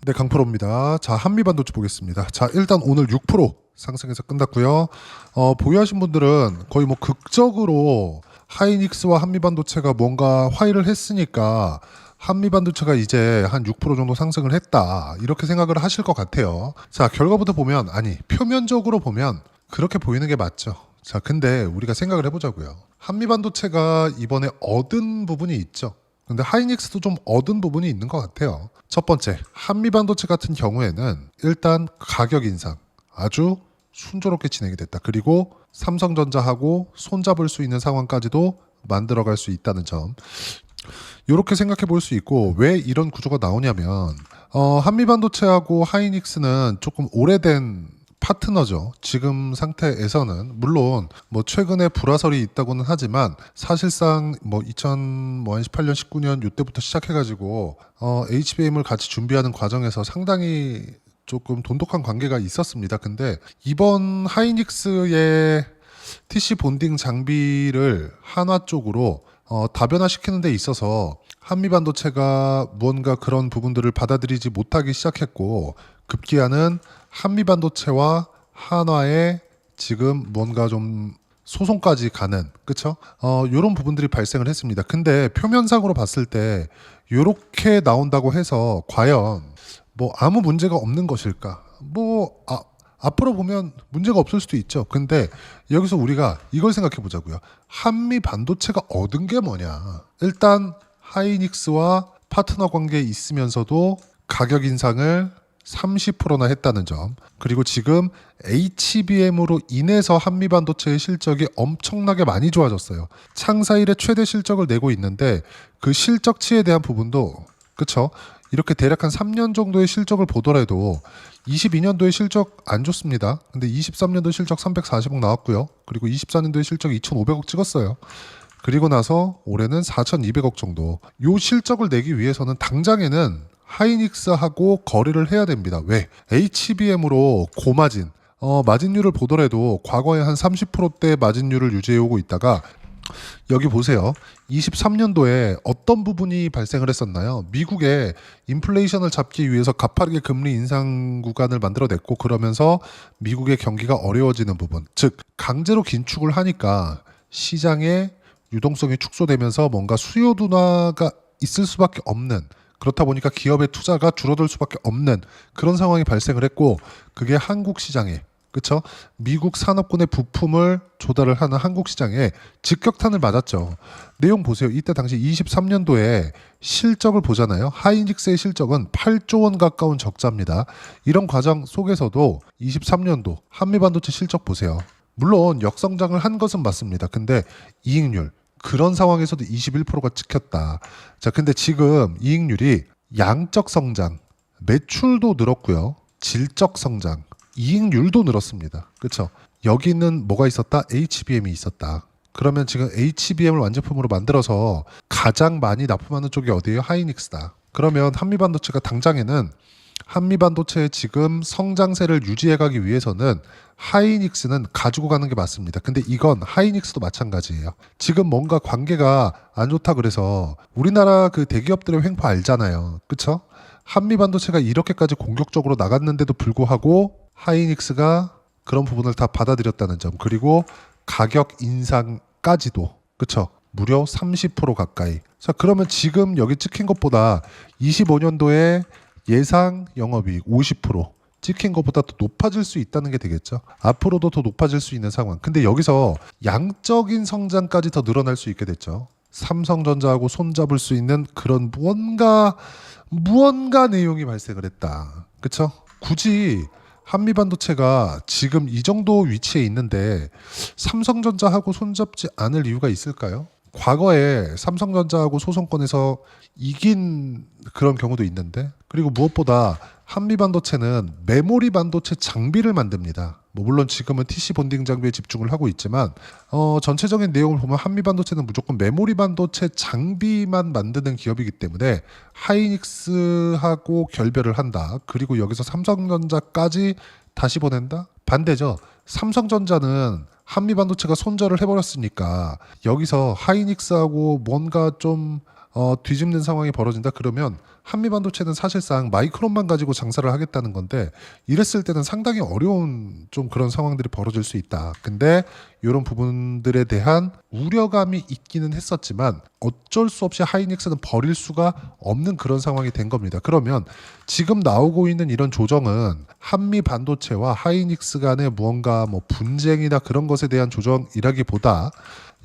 네, 강프로입니다. 자, 한미반도체 보겠습니다. 자, 일단 오늘 6% 상승해서 끝났고요. 보유하신 분들은 거의 뭐 극적으로 하이닉스와 한미반도체가 뭔가 화해를 했으니까 한미반도체가 이제 한 6% 정도 상승을 했다. 이렇게 생각을 하실 것 같아요. 자, 결과부터 보면, 아니, 표면적으로 보면 그렇게 보이는 게 맞죠. 자, 근데 우리가 생각을 해보자고요. 한미반도체가 이번에 얻은 부분이 있죠. 근데 하이닉스도 좀 얻은 부분이 있는 것 같아요. 첫 번째, 한미반도체 같은 경우에는 일단 가격 인상 아주 순조롭게 진행이 됐다. 그리고 삼성전자하고 손잡을 수 있는 상황까지도 만들어갈 수 있다는 점. 이렇게 생각해 볼 수 있고, 왜 이런 구조가 나오냐면 한미반도체하고 하이닉스는 조금 오래된 파트너죠. 지금 상태에서는 물론 뭐 최근에 불화설이 있다고는 하지만 사실상 뭐 2018년 19년 이때부터 시작해가지고 HBM을 같이 준비하는 과정에서 상당히 조금 돈독한 관계가 있었습니다. 근데 이번 하이닉스의 TC 본딩 장비를 한화 쪽으로 다변화시키는 데 있어서 한미반도체가 무언가 그런 부분들을 받아들이지 못하기 시작했고, 급기야는 한미반도체와 한화에 지금 뭔가 좀 소송까지 가는, 그쵸? 요런 부분들이 발생을 했습니다. 근데 표면상으로 봤을 때 요렇게 나온다고 해서 과연 뭐 아무 문제가 없는 것일까? 앞으로 보면 문제가 없을 수도 있죠. 근데 여기서 우리가 이걸 생각해 보자고요. 한미 반도체가 얻은 게 뭐냐? 일단 하이닉스와 파트너 관계에 있으면서도 가격 인상을 30%나 했다는 점. 그리고 지금 HBM으로 인해서 한미 반도체의 실적이 엄청나게 많이 좋아졌어요. 창사 이래 최대 실적을 내고 있는데 그 실적치에 대한 부분도, 그쵸? 이렇게 대략 한 3년 정도의 실적을 보더라도 22년도에 실적 안 좋습니다. 근데 23년도 실적 340억 나왔고요. 그리고 24년도에 실적 2,500억 찍었어요. 그리고 나서 올해는 4,200억 정도. 요 실적을 내기 위해서는 당장에는 하이닉스하고 거래를 해야 됩니다. 왜? HBM으로 고마진, 마진율을 보더라도 과거에 한 30%대 마진율을 유지해오고 있다가 여기 보세요. 23년도에 어떤 부분이 발생을 했었나요? 미국의 인플레이션을 잡기 위해서 가파르게 금리 인상 구간을 만들어냈고, 그러면서 미국의 경기가 어려워지는 부분, 즉 강제로 긴축을 하니까 시장의 유동성이 축소되면서 뭔가 수요 둔화가 있을 수밖에 없는, 그렇다 보니까 기업의 투자가 줄어들 수밖에 없는 그런 상황이 발생을 했고, 그게 한국 시장에, 그쵸? 미국 산업군의 부품을 조달을 하는 한국 시장에 직격탄을 맞았죠. 내용 보세요. 이때 당시 23년도에 실적을 보잖아요. 하이닉스의 실적은 8조 원 가까운 적자입니다. 이런 과정 속에서도 23년도 한미반도체 실적 보세요. 물론 역성장을 한 것은 맞습니다. 근데 이익률, 그런 상황에서도 21%가 찍혔다. 자, 근데 지금 이익률이 양적 성장, 매출도 늘었고요. 질적 성장, 이익률도 늘었습니다. 그렇죠? 여기는 뭐가 있었다? HBM이 있었다. 그러면 지금 HBM을 완제품으로 만들어서 가장 많이 납품하는 쪽이 어디예요? 하이닉스다. 그러면 한미반도체가 당장에는 한미반도체의 지금 성장세를 유지해가기 위해서는 하이닉스는 가지고 가는 게 맞습니다. 근데 이건 하이닉스도 마찬가지예요. 지금 뭔가 관계가 안 좋다 그래서 우리나라 그 대기업들의 횡포 알잖아요. 그쵸? 한미반도체가 이렇게까지 공격적으로 나갔는데도 불구하고 하이닉스가 그런 부분을 다 받아들였다는 점, 그리고 가격 인상까지도, 그쵸? 무려 30% 가까이. 자, 그러면 지금 여기 찍힌 것보다 25년도에 예상 영업이익 50% 찍힌 것보다 더 높아질 수 있다는 게 되겠죠. 앞으로도 더 높아질 수 있는 상황. 근데 여기서 양적인 성장까지 더 늘어날 수 있게 됐죠. 삼성전자하고 손잡을 수 있는 그런 무언가 내용이 발생을 했다. 그쵸? 굳이 한미반도체가 지금 이 정도 위치에 있는데 삼성전자하고 손잡지 않을 이유가 있을까요? 과거에 삼성전자하고 소송권에서 이긴 그런 경우도 있는데, 그리고 무엇보다 한미반도체는 메모리 반도체 장비를 만듭니다. 뭐 물론 지금은 TC 본딩 장비에 집중을 하고 있지만 전체적인 내용을 보면 한미반도체는 무조건 메모리 반도체 장비만 만드는 기업이기 때문에 하이닉스하고 결별을 한다. 그리고 여기서 삼성전자까지 다시 보낸다? 반대죠. 삼성전자는 한미반도체가 손절을 해버렸으니까 여기서 하이닉스하고 뭔가 좀 뒤집는 상황이 벌어진다 그러면 한미반도체는 사실상 마이크론만 가지고 장사를 하겠다는 건데 이랬을 때는 상당히 어려운 좀 그런 상황들이 벌어질 수 있다. 근데 이런 부분들에 대한 우려감이 있기는 했었지만 어쩔 수 없이 하이닉스는 버릴 수가 없는 그런 상황이 된 겁니다. 그러면 지금 나오고 있는 이런 조정은 한미 반도체와 하이닉스 간의 무언가 뭐 분쟁이나 그런 것에 대한 조정이라기보다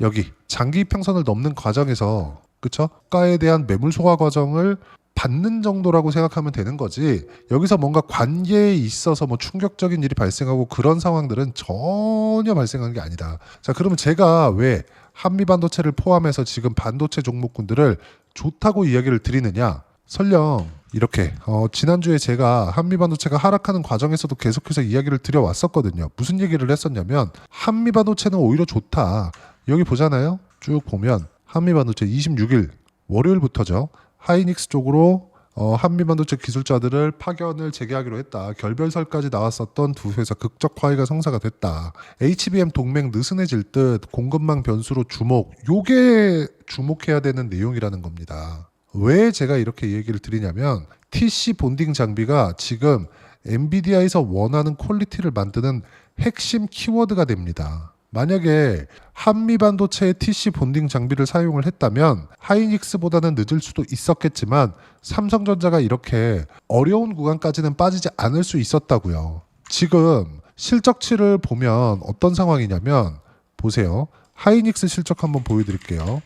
여기 장기 이평선을 넘는 과정에서 그쵸? 가에 대한 매물 소화 과정을 받는 정도라고 생각하면 되는 거지. 여기서 뭔가 관계에 있어서 뭐 충격적인 일이 발생하고 그런 상황들은 전혀 발생한 게 아니다. 자, 그러면 제가 왜 한미 반도체를 포함해서 지금 반도체 종목군들을 좋다고 이야기를 드리느냐? 설령 이렇게 지난주에 제가 한미 반도체가 하락하는 과정에서도 계속해서 이야기를 드려왔었거든요. 무슨 얘기를 했었냐면 한미 반도체는 오히려 좋다. 여기 보잖아요. 쭉 보면 한미 반도체 26일 월요일부터죠. 하이닉스 쪽으로 한미반도체 기술자들을 파견을 재개하기로 했다. 결별설까지 나왔었던 두 회사 극적 화해가 성사가 됐다. HBM 동맹 느슨해질 듯 공급망 변수로 주목. 요게 주목해야 되는 내용이라는 겁니다. 왜 제가 이렇게 얘기를 드리냐면 TC 본딩 장비가 지금 엔비디아에서 원하는 퀄리티를 만드는 핵심 키워드가 됩니다. 만약에 한미 반도체의 TC 본딩 장비를 사용을 했다면 하이닉스보다는 늦을 수도 있었겠지만 삼성전자가 이렇게 어려운 구간까지는 빠지지 않을 수 있었다고요. 지금 실적치를 보면 어떤 상황이냐면 보세요. 하이닉스 실적 한번 보여드릴게요.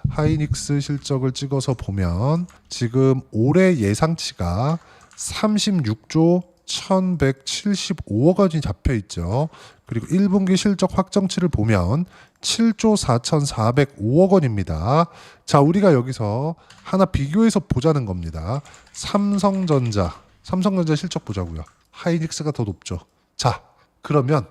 하이닉스 실적을 찍어서 보면 지금 올해 예상치가 36조 1175억 원이 잡혀 있죠. 그리고 1분기 실적 확정치를 보면 7조 4,405억 원입니다. 자, 우리가 여기서 하나 비교해서 보자는 겁니다. 삼성전자 실적 보자고요. 하이닉스가 더 높죠. 자, 그러면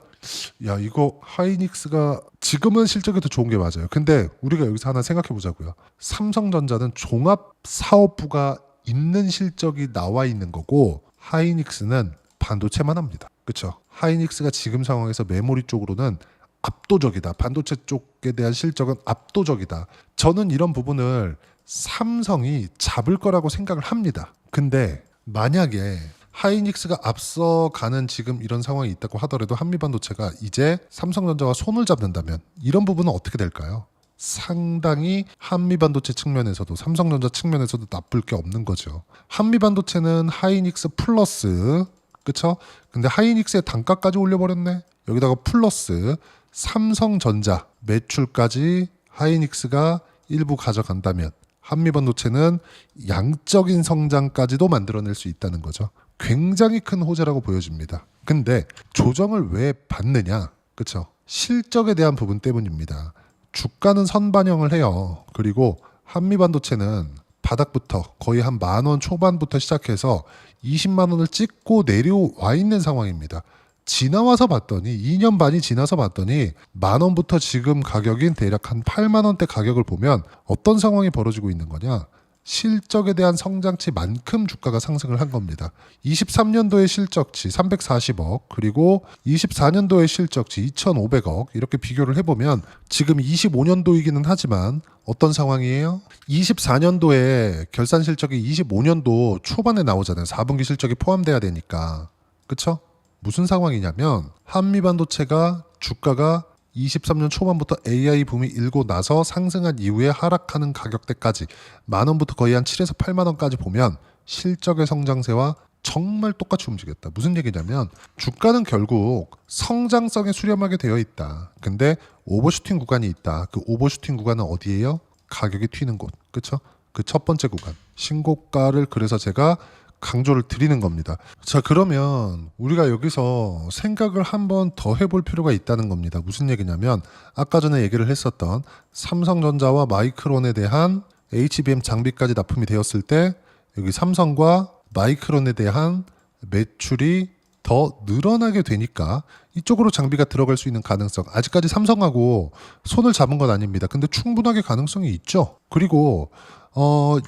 야, 이거 하이닉스가 지금은 실적이 더 좋은 게 맞아요. 근데 우리가 여기서 하나 생각해 보자고요. 삼성전자는 종합사업부가 있는 실적이 나와 있는 거고 하이닉스는 반도체만 합니다. 그렇죠? 하이닉스가 지금 상황에서 메모리 쪽으로는 압도적이다. 반도체 쪽에 대한 실적은 압도적이다. 저는 이런 부분을 삼성이 잡을 거라고 생각을 합니다. 근데 만약에 하이닉스가 앞서가는 지금 이런 상황이 있다고 하더라도 한미반도체가 이제 삼성전자와 손을 잡는다면 이런 부분은 어떻게 될까요? 상당히 한미반도체 측면에서도 삼성전자 측면에서도 나쁠 게 없는 거죠. 한미반도체는 하이닉스 플러스 그쵸? 근데 하이닉스의 단가까지 올려버렸네. 여기다가 플러스 삼성전자 매출까지 하이닉스가 일부 가져간다면 한미반도체는 양적인 성장까지도 만들어낼 수 있다는 거죠. 굉장히 큰 호재라고 보여집니다. 근데 조정을 왜 받느냐? 그쵸? 실적에 대한 부분 때문입니다. 주가는 선반영을 해요. 그리고 한미반도체는 바닥부터 거의 한 10,000원 초반부터 시작해서 20만 원을 찍고 내려와 있는 상황입니다. 지나와서 봤더니 2년 반이 지나서 봤더니 10,000원부터 지금 가격인 대략 한 8만 원대 가격을 보면 어떤 상황이 벌어지고 있는 거냐? 실적에 대한 성장치만큼 주가가 상승을 한 겁니다. 23년도의 실적치 340억 그리고 24년도의 실적치 2,500억 이렇게 비교를 해보면 지금 25년도이기는 하지만 어떤 상황이에요? 24년도에 결산 실적이 25년도 초반에 나오잖아요. 4분기 실적이 포함돼야 되니까. 그쵸? 무슨 상황이냐면 한미반도체가 주가가 23년 초반부터 AI 붐이 일고 나서 상승한 이후에 하락하는 가격대까지 10,000원부터 거의 한 7에서 8만 원까지 보면 실적의 성장세와 정말 똑같이 움직였다. 무슨 얘기냐면 주가는 결국 성장성에 수렴하게 되어 있다. 근데 오버슈팅 구간이 있다. 그 오버슈팅 구간은 어디예요? 가격이 튀는 곳. 그렇죠? 그 첫 번째 구간. 신고가를 그래서 제가 강조를 드리는 겁니다. 자, 그러면 우리가 여기서 생각을 한번 더 해볼 필요가 있다는 겁니다. 무슨 얘기냐면 아까 전에 얘기를 했었던 삼성전자와 마이크론에 대한 HBM 장비까지 납품이 되었을 때 여기 삼성과 마이크론에 대한 매출이 더 늘어나게 되니까 이쪽으로 장비가 들어갈 수 있는 가능성 아직까지 삼성하고 손을 잡은 건 아닙니다. 근데 충분하게 가능성이 있죠. 그리고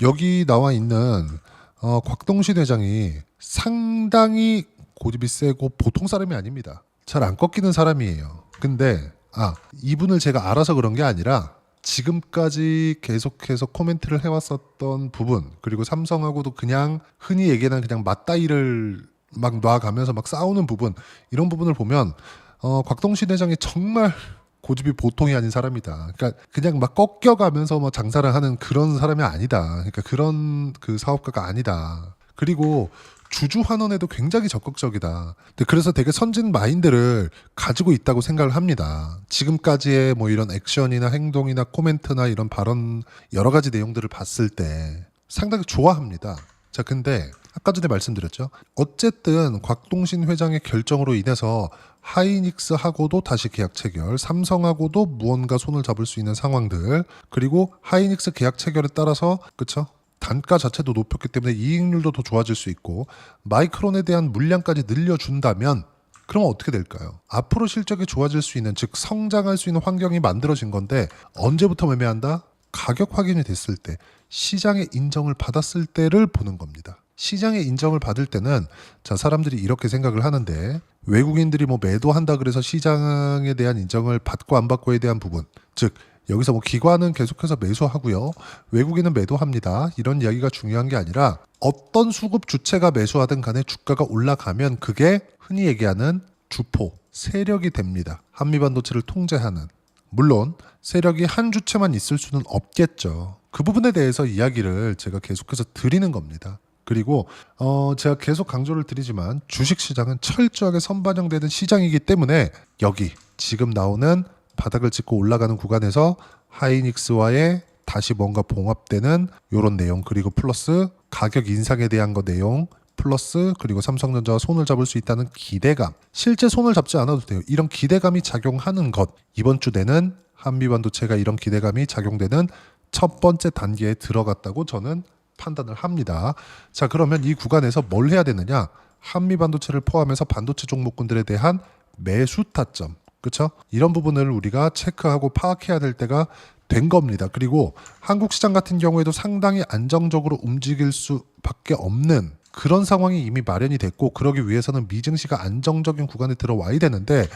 여기 나와 있는 곽동신 회장이 상당히 고집이 세고 보통 사람이 아닙니다. 잘 안 꺾이는 사람이에요. 근데 이분을 제가 알아서 그런 게 아니라 지금까지 계속해서 코멘트를 해왔었던 부분, 그리고 삼성하고도 그냥 흔히 얘기하는 그냥 맞다이를 막 놔가면서 막 싸우는 부분, 이런 부분을 보면 곽동신 회장이 정말 고집이 보통이 아닌 사람이다. 그러니까 그냥 막 꺾여가면서 뭐 장사를 하는 그런 사람이 아니다. 그러니까 그런 그 사업가가 아니다. 그리고 주주 환원에도 굉장히 적극적이다. 그래서 되게 선진 마인드를 가지고 있다고 생각을 합니다. 지금까지의 뭐 이런 액션이나 행동이나 코멘트나 이런 발언 여러 가지 내용들을 봤을 때 상당히 좋아합니다. 자, 근데 아까 전에 말씀드렸죠. 어쨌든 곽동신 회장의 결정으로 인해서 하이닉스하고도 다시 계약 체결, 삼성하고도 무언가 손을 잡을 수 있는 상황들, 그리고 하이닉스 계약 체결에 따라서 그쵸? 단가 자체도 높였기 때문에 이익률도 더 좋아질 수 있고 마이크론에 대한 물량까지 늘려준다면 그럼 어떻게 될까요? 앞으로 실적이 좋아질 수 있는, 즉 성장할 수 있는 환경이 만들어진 건데 언제부터 매매한다? 가격 확인이 됐을 때, 시장의 인정을 받았을 때를 보는 겁니다. 시장의 인정을 받을 때는 자, 사람들이 이렇게 생각을 하는데 외국인들이 뭐 매도한다 그래서 시장에 대한 인정을 받고 안 받고에 대한 부분, 즉 여기서 뭐 기관은 계속해서 매수하고요, 외국인은 매도합니다, 이런 이야기가 중요한 게 아니라 어떤 수급 주체가 매수하든 간에 주가가 올라가면 그게 흔히 얘기하는 주포, 세력이 됩니다. 한미반도체를 통제하는. 물론 세력이 한 주체만 있을 수는 없겠죠. 그 부분에 대해서 이야기를 제가 계속해서 드리는 겁니다. 그리고 제가 계속 강조를 드리지만 주식시장은 철저하게 선반영되는 시장이기 때문에 여기 지금 나오는 바닥을 찍고 올라가는 구간에서 하이닉스와의 다시 뭔가 봉합되는 이런 내용, 그리고 플러스 가격 인상에 대한 거 내용, 플러스 그리고 삼성전자와 손을 잡을 수 있다는 기대감, 실제 손을 잡지 않아도 돼요. 이런 기대감이 작용하는 것, 이번 주 내는 한미반도체가 이런 기대감이 작용되는 첫 번째 단계에 들어갔다고 저는 판단을 합니다. 자, 그러면 이 구간에서 뭘 해야 되느냐? 한미반도체를 포함해서 반도체 종목군들에 대한 매수 타점, 그렇죠? 이런 부분을 우리가 체크하고 파악해야 될 때가 된 겁니다. 그리고 한국 시장 같은 경우에도 상당히 안정적으로 움직일 수밖에 없는 그런 상황이 이미 마련이 됐고, 그러기 위해서는 미증시가 안정적인 구간에 들어와야 되는데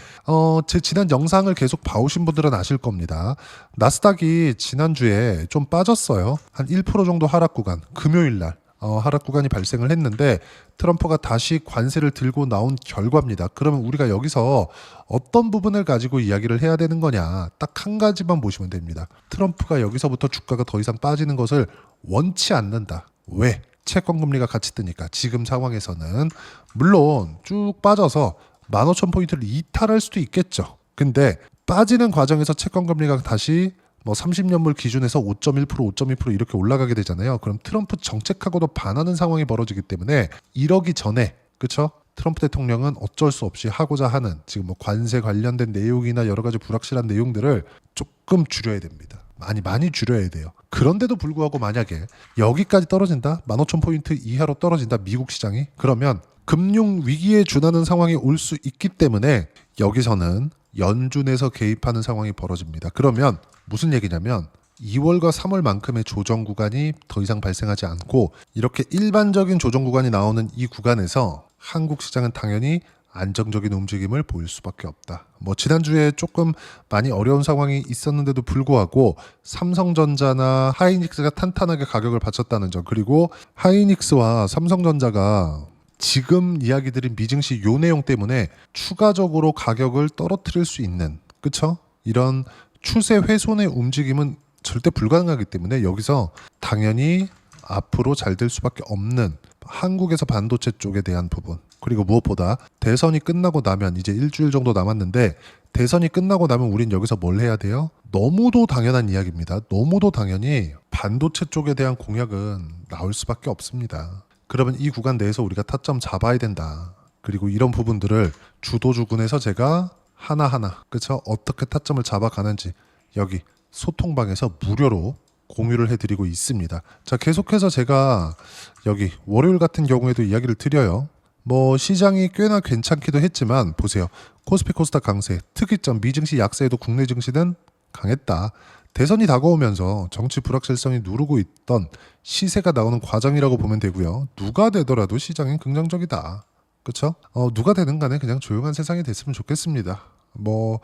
제 지난 영상을 계속 봐오신 분들은 아실 겁니다. 나스닥이 지난주에 좀 빠졌어요. 한 1% 정도 하락 구간, 금요일날 하락 구간이 발생을 했는데 트럼프가 다시 관세를 들고 나온 결과입니다. 그러면 우리가 여기서 어떤 부분을 가지고 이야기를 해야 되는 거냐, 딱 한 가지만 보시면 됩니다. 트럼프가 여기서부터 주가가 더 이상 빠지는 것을 원치 않는다. 왜? 채권 금리가 같이 뜨니까. 지금 상황에서는 물론 쭉 빠져서 15,000포인트를 이탈할 수도 있겠죠. 근데 빠지는 과정에서 채권 금리가 다시 뭐 30년물 기준에서 5.1%, 5.2% 이렇게 올라가게 되잖아요. 그럼 트럼프 정책하고도 반하는 상황이 벌어지기 때문에 이러기 전에, 그렇죠? 트럼프 대통령은 어쩔 수 없이 하고자 하는 지금 뭐 관세 관련된 내용이나 여러 가지 불확실한 내용들을 조금 줄여야 됩니다. 많이 줄여야 돼요. 그런데도 불구하고 만약에 여기까지 떨어진다, 15,000포인트 이하로 떨어진다, 미국 시장이, 그러면 금융 위기에 준하는 상황이 올 수 있기 때문에 여기서는 연준에서 개입하는 상황이 벌어집니다. 그러면 무슨 얘기냐면 2월과 3월만큼의 조정 구간이 더 이상 발생하지 않고 이렇게 일반적인 조정 구간이 나오는 이 구간에서 한국 시장은 당연히 안정적인 움직임을 보일 수밖에 없다. 뭐 지난주에 조금 많이 어려운 상황이 있었는데도 불구하고 삼성전자나 하이닉스가 탄탄하게 가격을 받쳤다는 점, 그리고 하이닉스와 삼성전자가 지금 이야기 드린 미증시 요 내용 때문에 추가적으로 가격을 떨어뜨릴 수 있는, 그쵸? 이런 추세 훼손의 움직임은 절대 불가능하기 때문에 여기서 당연히 앞으로 잘 될 수밖에 없는 한국에서 반도체 쪽에 대한 부분, 그리고 무엇보다 대선이 끝나고 나면 이제 일주일 정도 남았는데 대선이 끝나고 나면 우린 여기서 뭘 해야 돼요? 너무도 당연한 이야기입니다. 너무도 당연히 반도체 쪽에 대한 공약은 나올 수밖에 없습니다. 그러면 이 구간 내에서 우리가 타점 잡아야 된다. 그리고 이런 부분들을 주도주군에서 제가 하나하나, 그쵸? 어떻게 타점을 잡아가는지 여기 소통방에서 무료로 공유를 해드리고 있습니다. 자, 계속해서 제가 여기 월요일 같은 경우에도 이야기를 드려요. 뭐 시장이 꽤나 괜찮기도 했지만 보세요. 코스피 코스닥 강세, 특이점 미증시 약세에도 국내 증시는 강했다. 대선이 다가오면서 정치 불확실성이 누르고 있던 시세가 나오는 과정이라고 보면 되고요. 누가 되더라도 시장은 긍정적이다. 그렇죠? 누가 되든 간에 그냥 조용한 세상이 됐으면 좋겠습니다. 뭐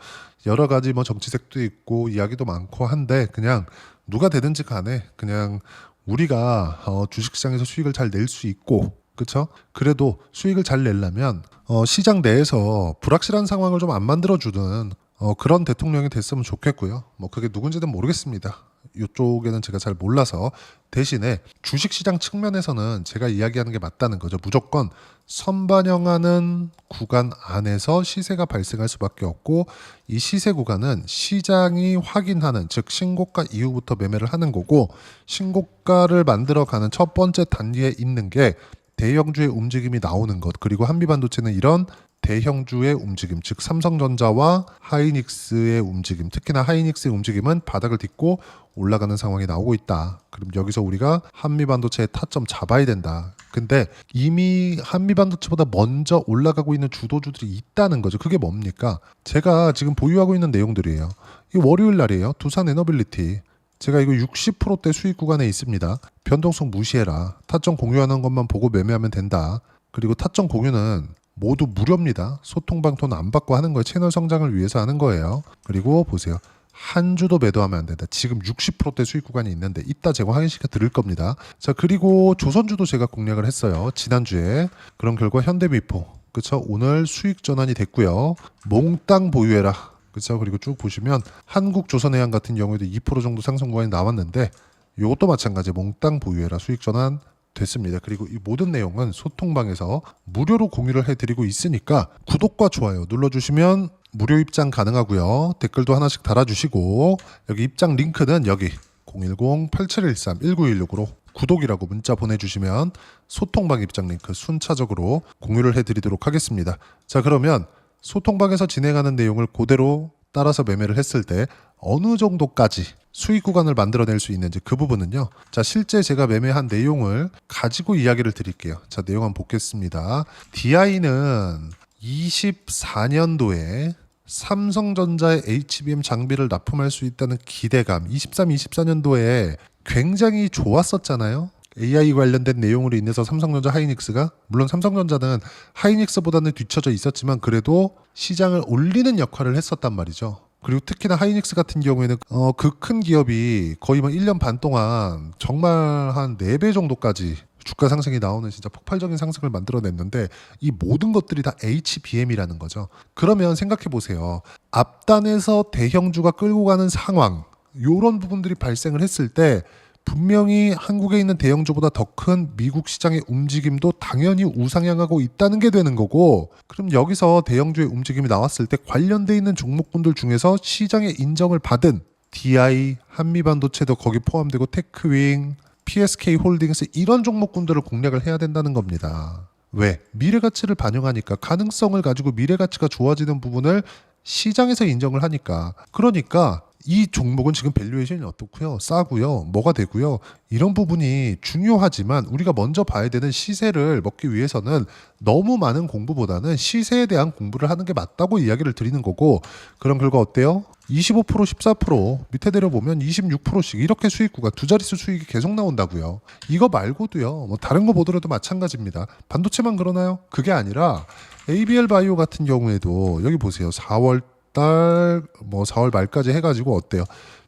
여러 가지 뭐 정치색도 있고 이야기도 많고 한데 그냥 누가 되든지 간에 그냥 우리가 주식시장에서 수익을 잘 낼 수 있고 그렇죠? 그래도 수익을 잘 내려면 시장 내에서 불확실한 상황을 좀 안 만들어주는 그런 대통령이 됐으면 좋겠고요. 뭐 그게 누군지는 모르겠습니다. 이쪽에는 제가 잘 몰라서 대신에 주식시장 측면에서는 제가 이야기하는 게 맞다는 거죠. 무조건 선반영하는 구간 안에서 시세가 발생할 수밖에 없고 이 시세 구간은 시장이 확인하는 즉 신고가 이후부터 매매를 하는 거고 신고가를 만들어가는 첫 번째 단계에 있는 게 대형주의 움직임이 나오는 것 그리고 한미반도체는 이런 대형주의 움직임 즉 삼성전자와 하이닉스의 움직임 특히나 하이닉스의 움직임은 바닥을 딛고 올라가는 상황이 나오고 있다. 그럼 여기서 우리가 한미반도체의 타점 잡아야 된다. 근데 이미 한미반도체보다 먼저 올라가고 있는 주도주들이 있다는 거죠. 그게 뭡니까? 제가 지금 보유하고 있는 내용들이에요. 이 월요일 날이에요. 두산 에너빌리티. 제가 이거 60%대 수익 구간에 있습니다. 변동성 무시해라. 타점 공유하는 것만 보고 매매하면 된다. 그리고 타점 공유는 모두 무료입니다. 소통방 돈 안 받고 하는 거예요. 채널 성장을 위해서 하는 거예요. 그리고 보세요. 한 주도 매도하면 안 된다. 지금 60%대 수익 구간이 있는데 이따 제가 확인시켜 드릴 겁니다. 자 그리고 조선주도 제가 공략을 했어요. 지난주에. 그런 결과 현대미포. 그쵸? 오늘 수익 전환이 됐고요. 몽땅 보유해라. 그쵸? 그리고 쭉 보시면 한국조선해양 같은 경우에도 2% 정도 상승 구간이 나왔는데 이것도 마찬가지 몽땅 보유해라. 수익 전환 됐습니다. 그리고 이 모든 내용은 소통방에서 무료로 공유를 해드리고 있으니까 구독과 좋아요 눌러주시면 무료 입장 가능하고요. 댓글도 하나씩 달아주시고 여기 입장 링크는 여기 010-8713-1916으로 구독이라고 문자 보내주시면 소통방 입장 링크 순차적으로 공유를 해드리도록 하겠습니다. 자 그러면 소통방에서 진행하는 내용을 그대로 따라서 매매를 했을 때 어느 정도까지 수익 구간을 만들어낼 수 있는지 그 부분은요. 자 실제 제가 매매한 내용을 가지고 이야기를 드릴게요. 자 내용 한번 보겠습니다. DI는 24년도에 삼성전자의 HBM 장비를 납품할 수 있다는 기대감 23, 24년도에 굉장히 좋았었잖아요. AI 관련된 내용으로 인해서 삼성전자 하이닉스가 물론 삼성전자는 하이닉스보다는 뒤처져 있었지만 그래도 시장을 올리는 역할을 했었단 말이죠. 그리고 특히나 하이닉스 같은 경우에는 그 큰 기업이 거의 뭐 1년 반 동안 정말 한 4배 정도까지 주가 상승이 나오는 진짜 폭발적인 상승을 만들어냈는데 이 모든 것들이 다 HBM이라는 거죠. 그러면 생각해 보세요. 앞단에서 대형주가 끌고 가는 상황 이런 부분들이 발생을 했을 때 분명히 한국에 있는 대형주보다 더 큰 미국 시장의 움직임도 당연히 우상향하고 있다는 게 되는 거고 그럼 여기서 대형주의 움직임이 나왔을 때 관련돼 있는 종목군들 중에서 시장의 인정을 받은 DI, 한미반도체도 거기 포함되고 테크윙, PSK 홀딩스 이런 종목군들을 공략을 해야 된다는 겁니다. 왜? 미래가치를 반영하니까 가능성을 가지고 미래가치가 좋아지는 부분을 시장에서 인정을 하니까 그러니까 이 종목은 지금 밸류에이션이 어떻고요? 싸고요. 뭐가 되고요? 이런 부분이 중요하지만 우리가 먼저 봐야 되는 시세를 먹기 위해서는 너무 많은 공부보다는 시세에 대한 공부를 하는 게 맞다고 이야기를 드리는 거고 그런 결과 어때요? 25%, 14% 밑에 내려보면 26%씩 이렇게 수익 구간 두 자릿수 수익이 계속 나온다고요. 이거 말고도요. 뭐 다른 거 보더라도 마찬가지입니다. 반도체만 그러나요? 그게 아니라 ABL 바이오 같은 경우에도 여기 보세요. 4월 4월 말까지 해가지고 어때요?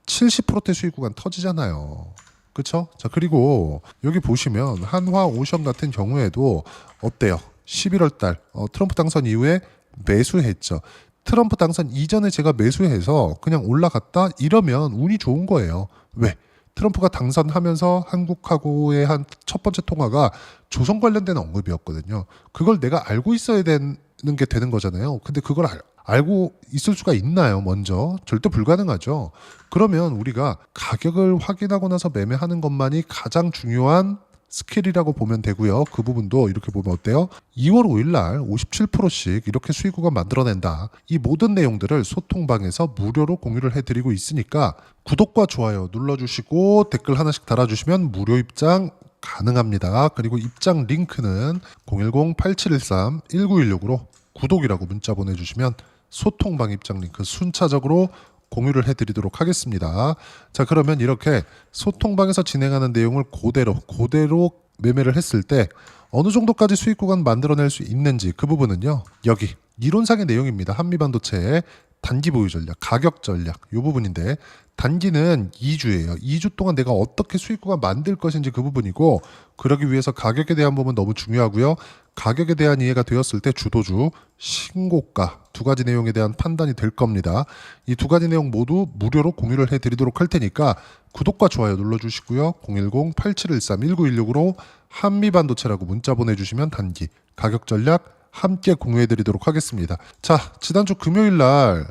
70%대 수익 구간 터지잖아요. 그쵸? 자 그리고 여기 보시면 한화오션 같은 경우에도 어때요? 11월 달 트럼프 당선 이후에 매수했죠. 트럼프 당선 이전에 제가 매수해서 그냥 올라갔다 이러면 운이 좋은 거예요. 왜? 트럼프가 당선하면서 한국하고의 한 첫 번째 통화가 조선 관련된 언급이었거든요. 그걸 내가 알고 있어야 되는 게 되는 거잖아요. 근데 그걸 알고 있을 수가 있나요? 먼저 절대 불가능하죠. 그러면 우리가 가격을 확인하고 나서 매매하는 것만이 가장 중요한 스킬이라고 보면 되고요. 그 부분도 이렇게 보면 어때요? 2월 5일 날 57%씩 이렇게 수익 구간 만들어낸다. 이 모든 내용들을 소통방에서 무료로 공유를 해드리고 있으니까 구독과 좋아요 눌러주시고 댓글 하나씩 달아주시면 무료 입장 가능합니다. 그리고 입장 링크는 010-8713-1916으로 구독이라고 문자 보내주시면 소통방 입장 링크 순차적으로 공유를 해드리도록 하겠습니다. 자 그러면 이렇게 소통방에서 진행하는 내용을 그대로 매매를 했을 때 어느 정도까지 수익 구간 만들어낼 수 있는지 그 부분은요. 여기 이론상의 내용입니다. 한미반도체의 단기 보유 전략, 가격 전략 이 부분인데 단기는 2주예요. 2주 동안 내가 어떻게 수익 구간 만들 것인지 그 부분이고 그러기 위해서 가격에 대한 부분 너무 중요하고요. 가격에 대한 이해가 되었을 때 주도주, 신고가 두 가지 내용에 대한 판단이 될 겁니다. 이 두 가지 내용 모두 무료로 공유를 해드리도록 할 테니까 구독과 좋아요 눌러주시고요. 010-8713-1916으로 한미반도체라고 문자 보내주시면 단기, 가격 전략 함께 공유해드리도록 하겠습니다. 자, 지난주 금요일 날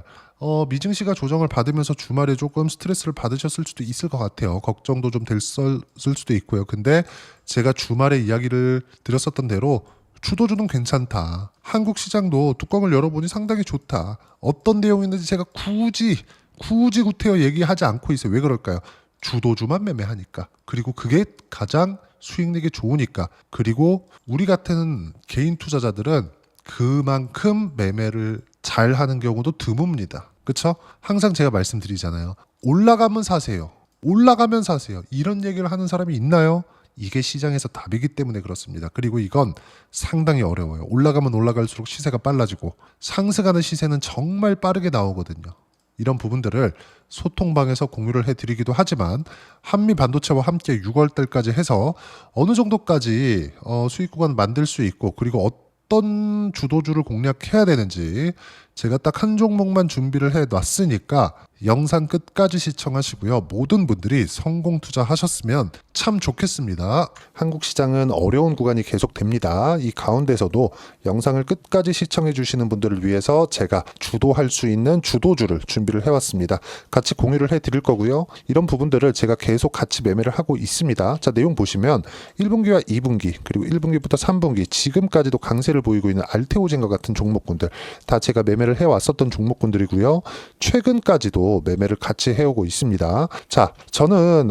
미증시가 조정을 받으면서 주말에 조금 스트레스를 받으셨을 수도 있을 것 같아요. 걱정도 좀 됐을 수도 있고요. 근데 제가 주말에 이야기를 드렸었던 대로 주도주는 괜찮다. 한국 시장도 뚜껑을 열어보니 상당히 좋다. 어떤 내용이있는지 제가 굳이 구태여 얘기하지 않고 있어요. 왜 그럴까요? 주도주만 매매하니까. 그리고 그게 가장 수익내기 좋으니까. 그리고 우리 같은 개인 투자자들은 그만큼 매매를 잘 하는 경우도 드뭅니다. 그렇죠? 항상 제가 말씀드리잖아요. 올라가면 사세요. 올라가면 사세요. 이런 얘기를 하는 사람이 있나요? 이게 시장에서 답이기 때문에 그렇습니다. 그리고 이건 상당히 어려워요. 올라가면 올라갈수록 시세가 빨라지고 상승하는 시세는 정말 빠르게 나오거든요. 이런 부분들을 소통방에서 공유를 해드리기도 하지만 한미 반도체와 함께 6월달까지 해서 어느 정도까지 수익 구간 만들 수 있고 그리고 어떤 주도주를 공략해야 되는지 제가 딱 한 종목만 준비를 해놨으니까 영상 끝까지 시청하시고요. 모든 분들이 성공 투자하셨으면 참 좋겠습니다. 한국 시장은 어려운 구간이 계속됩니다. 이 가운데서도 영상을 끝까지 시청해 주시는 분들을 위해서 제가 주도할 수 있는 주도주를 준비를 해왔습니다. 같이 공유를 해드릴 거고요. 이런 부분들을 제가 계속 같이 매매를 하고 있습니다. 자, 내용 보시면 1분기와 2분기 그리고 1분기부터 3분기 지금까지도 강세를 보이고 있는 알테오젠과 같은 종목군들 다 제가 매매를 해왔었던 종목군들이고요. 최근까지도 매매를 같이 해오고 있습니다. 자, 저는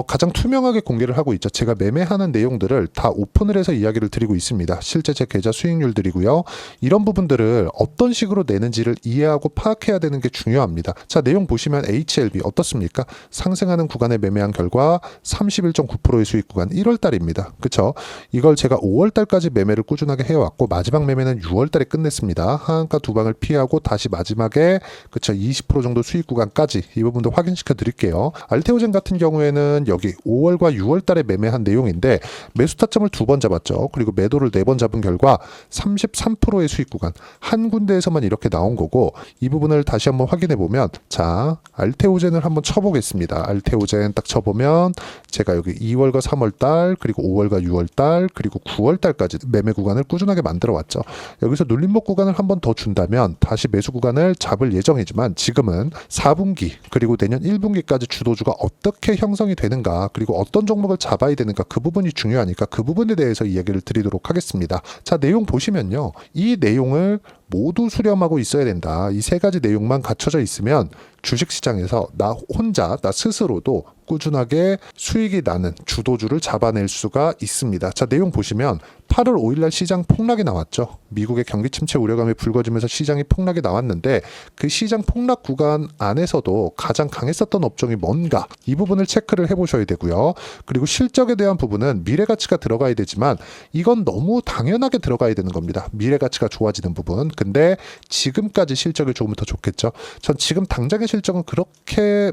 가장 투명하게 공개를 하고 있죠. 제가 매매하는 내용들을 다 오픈을 해서 이야기를 드리고 있습니다. 실제 제 계좌 수익률들이고요. 이런 부분들을 어떤 식으로 내는지를 이해하고 파악해야 되는 게 중요합니다. 자, 내용 보시면 HLB 어떻습니까? 상승하는 구간에 매매한 결과 31.9%의 수익 구간 1월달입니다. 그쵸? 이걸 제가 5월달까지 매매를 꾸준하게 해왔고 마지막 매매는 6월달에 끝냈습니다. 하한가 두 방을 피하고 다시 마지막에 그쵸 20% 정도 수익 구간까지 이 부분도 확인시켜 드릴게요. 알테오젠 같은 경우에는 여기 5월과 6월 달에 매매한 내용인데 매수 타점을 2번 잡았죠. 그리고 매도를 4번 잡은 결과 33%의 수익 구간 한 군데에서만 이렇게 나온 거고 이 부분을 다시 한번 확인해 보면 자 알테오젠을 한번 쳐보겠습니다. 알테오젠 딱 쳐보면 제가 여기 2월과 3월 달 그리고 5월과 6월 달 그리고 9월 달까지 매매 구간을 꾸준하게 만들어 왔죠. 여기서 눌림목 구간을 한번 더 준다면 다시 매수 구간을 잡을 예정이지만 지금은 4분기 그리고 내년 1분기까지 주도주가 어떻게 형성이 되는가 그리고 어떤 종목을 잡아야 되는가 그 부분이 중요하니까 그 부분에 대해서 이야기를 드리도록 하겠습니다. 자, 내용 보시면요. 이 내용을 모두 수렴하고 있어야 된다. 이 세 가지 내용만 갖춰져 있으면 주식시장에서 나 혼자 나 스스로도 꾸준하게 수익이 나는 주도주를 잡아낼 수가 있습니다. 자, 내용 보시면 8월 5일날 시장 폭락이 나왔죠. 미국의 경기 침체 우려감이 불거지면서 시장이 폭락이 나왔는데 그 시장 폭락 구간 안에서도 가장 강했었던 업종이 뭔가 이 부분을 체크를 해보셔야 되고요. 그리고 실적에 대한 부분은 미래가치가 들어가야 되지만 이건 너무 당연하게 들어가야 되는 겁니다. 미래가치가 좋아지는 부분. 근데 지금까지 실적이 조금 더 좋겠죠. 전 지금 당장의 실적은 그렇게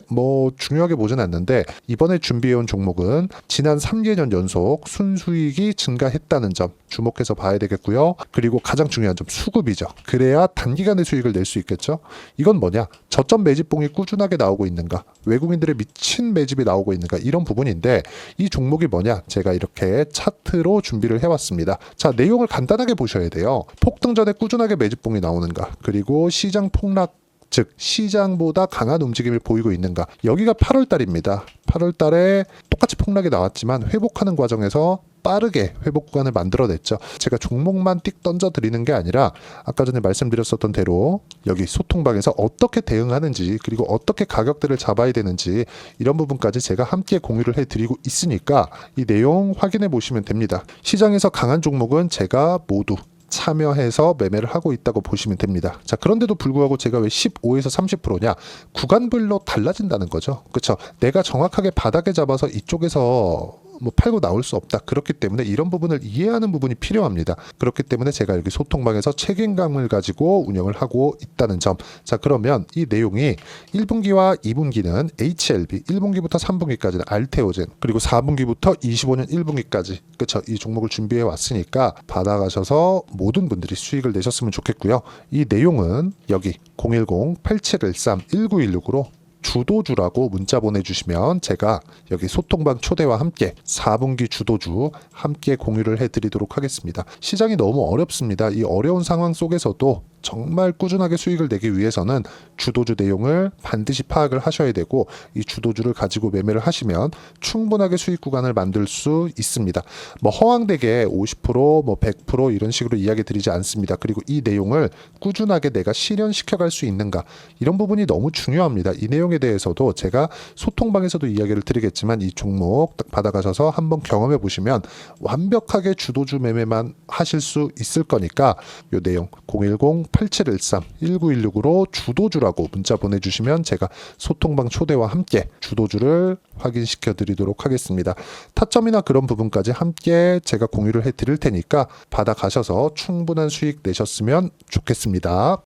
중요하게 보진 않는데 이번에 준비해온 종목은 지난 3개년 연속 순수익이 증가했다는 점 주목해서 봐야 되겠고요. 그리고 가장 중요한 점 수급이죠. 그래야 단기간에 수익을 낼 수 있겠죠. 이건 뭐냐? 저점 매집봉이 꾸준하게 나오고 있는가? 외국인들의 미친 매집이 나오고 있는가? 이런 부분인데 이 종목이 뭐냐? 제가 이렇게 차트로 준비를 해왔습니다. 자, 내용을 간단하게 보셔야 돼요. 폭등 전에 꾸준하게 매집봉이 나오는가? 그리고 시장 폭락 즉 시장보다 강한 움직임을 보이고 있는가. 여기가 8월 달입니다. 8월 달에 똑같이 폭락이 나왔지만 회복하는 과정에서 빠르게 회복 구간을 만들어냈죠. 제가 종목만 띡 던져 드리는 게 아니라 아까 전에 말씀드렸었던 대로 여기 소통방에서 어떻게 대응하는지 그리고 어떻게 가격대를 잡아야 되는지 이런 부분까지 제가 함께 공유를 해드리고 있으니까 이 내용 확인해 보시면 됩니다. 시장에서 강한 종목은 제가 모두 참여해서 매매를 하고 있다고 보시면 됩니다. 자, 그런데도 불구하고 제가 왜 15에서 30%냐? 구간별로 달라진다는 거죠. 그렇죠? 내가 정확하게 바닥에 잡아서 이쪽에서 뭐 팔고 나올 수 없다. 그렇기 때문에 이런 부분을 이해하는 부분이 필요합니다. 그렇기 때문에 제가 여기 소통방에서 책임감을 가지고 운영을 하고 있다는 점. 자, 그러면 이 내용이 1분기와 2분기는 HLB, 1분기부터 3분기까지는 알테오젠, 그리고 4분기부터 25년 1분기까지 그쵸, 이 종목을 준비해 왔으니까 받아가셔서 모든 분들이 수익을 내셨으면 좋겠고요. 이 내용은 여기 010-8713-1916으로 주도주라고 문자 보내주시면 제가 여기 소통방 초대와 함께 4분기 주도주 함께 공유를 해드리도록 하겠습니다. 시장이 너무 어렵습니다. 이 어려운 상황 속에서도 정말 꾸준하게 수익을 내기 위해서는 주도주 내용을 반드시 파악을 하셔야 되고, 이 주도주를 가지고 매매를 하시면 충분하게 수익 구간을 만들 수 있습니다. 뭐 허황되게 50%, 뭐 100% 이런 식으로 이야기 드리지 않습니다. 그리고 이 내용을 꾸준하게 내가 실현시켜 갈 수 있는가, 이런 부분이 너무 중요합니다. 이 내용에 대해서도 제가 소통방에서도 이야기를 드리겠지만 이 종목 딱 받아가셔서 한번 경험해 보시면 완벽하게 주도주 매매만 하실 수 있을 거니까 이 내용 010-8713-1916으로 주도주라고 문자 보내주시면 제가 소통방 초대와 함께 주도주를 확인시켜 드리도록 하겠습니다. 타점이나 그런 부분까지 함께 제가 공유를 해 드릴 테니까 받아가셔서 충분한 수익 내셨으면 좋겠습니다.